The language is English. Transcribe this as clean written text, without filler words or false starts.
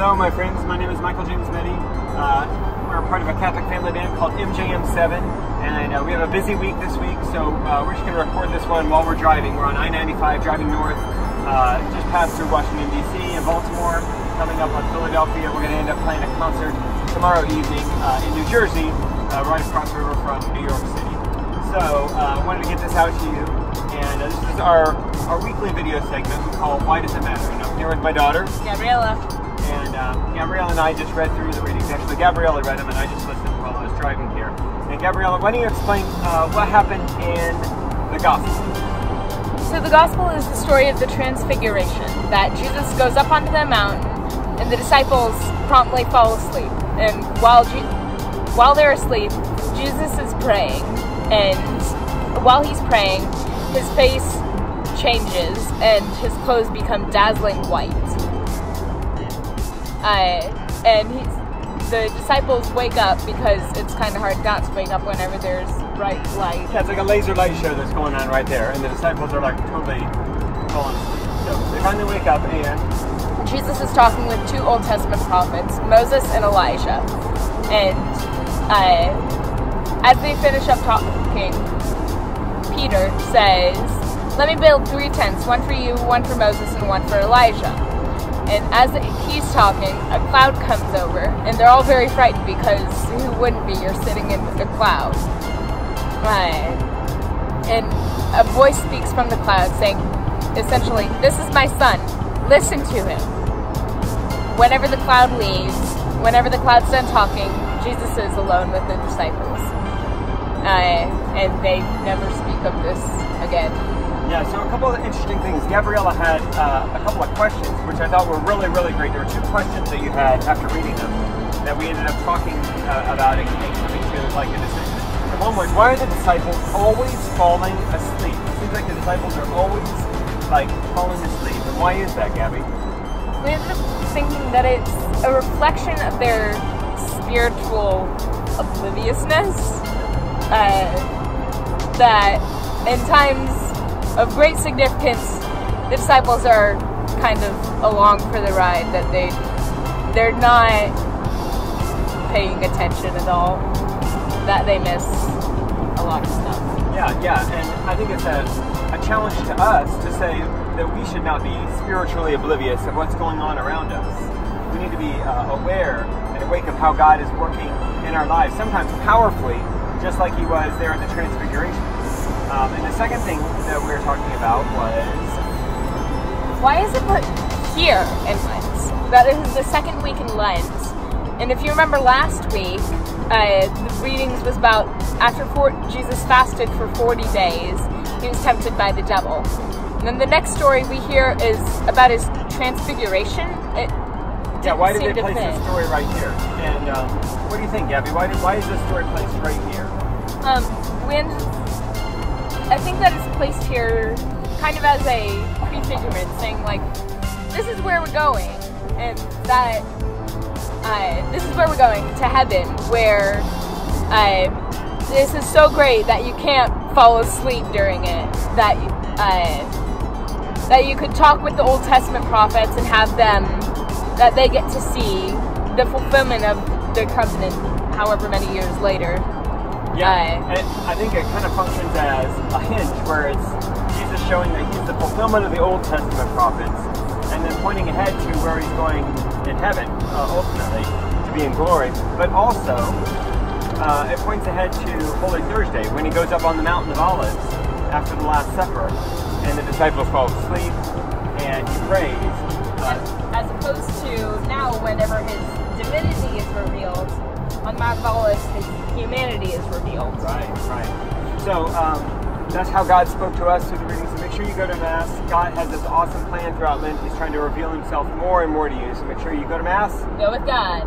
Hello my friends, my name is Michael James Meddy. We're part of a Catholic family band called MJM7, and we have a busy week this week, so we're just going to record this one while we're driving. We're on I-95 driving north, just past through Washington DC and Baltimore, coming up on Philadelphia. We're going to end up playing a concert tomorrow evening in New Jersey, right across the river from New York City. So I wanted to get this out to you, and this is our weekly video segment we call Why Does It Matter? And I'm here with my daughter, Gabriella. And Gabriella and I just read through the readings. Actually, Gabriella read them and I just listened while I was driving here. And Gabriella, why don't you explain what happened in the Gospel? So the Gospel is the story of the Transfiguration, that Jesus goes up onto the mountain and the disciples promptly fall asleep. And while they're asleep, Jesus is praying. And while he's praying, his face changes and his clothes become dazzling white. And the disciples wake up because it's kind of hard not to wake up whenever there's bright light. Yeah, it's like a laser light show that's going on right there, and the disciples are like totally falling asleep. So they finally wake up, and Jesus is talking with two Old Testament prophets, Moses and Elijah. And as they finish up talking, Peter says, "Let me build 3 tents, one for you, one for Moses, and one for Elijah." And as he's talking, a cloud comes over, and they're all very frightened because who wouldn't be? You're sitting in a cloud. And a voice speaks from the cloud saying, essentially, "This is my son, listen to him." Whenever the cloud leaves, whenever the cloud's done talking, Jesus is alone with the disciples. And they never speak of this again. Yeah, so a couple of interesting things. Gabriella had a couple of questions, which I thought were really, really great. There were 2 questions that you had after reading them that we ended up talking about and coming to like a decision. And one was, why are the disciples always falling asleep? It seems like the disciples are always like falling asleep. And why is that, Gabby? We ended up thinking that it's a reflection of their spiritual obliviousness. That in times of great significance, the disciples are kind of along for the ride, that they're not paying attention at all, that they miss a lot of stuff. Yeah, and I think it's a challenge to us to say that we should not be spiritually oblivious of what's going on around us. We need to be aware and awake of how God is working in our lives, sometimes powerfully, just like he was there at the Transfiguration. And the second thing that we were talking about was, why is it put here in Lent? That is the second week in Lent. And if you remember last week, the readings was about after Jesus fasted for 40 days, he was tempted by the devil. And then the next story we hear is about his transfiguration. Why did they place this story right here? And what do you think, Gabby? Why is this story placed right here? I think that it's placed here kind of as a prefigurement, saying like, this is where we're going, and that this is where we're going, to heaven, where this is so great that you can't fall asleep during it, that you could talk with the Old Testament prophets and have them, that they get to see the fulfillment of their covenant however many years later. Yeah, and I think it kind of functions as a hint, where it's Jesus showing that he's the fulfillment of the Old Testament prophets, and then pointing ahead to where he's going in heaven, ultimately, to be in glory. But also, it points ahead to Holy Thursday, when he goes up on the Mountain of Olives after the Last Supper, and the disciples fall asleep, and he prays. As opposed to now, whenever his divinity is revealed, on Mount of Olives, his humanity is revealed. Right. So that's how God spoke to us through the readings. So make sure you go to Mass. God has this awesome plan throughout Lent. He's trying to reveal himself more and more to you. So make sure you go to Mass. Go with God.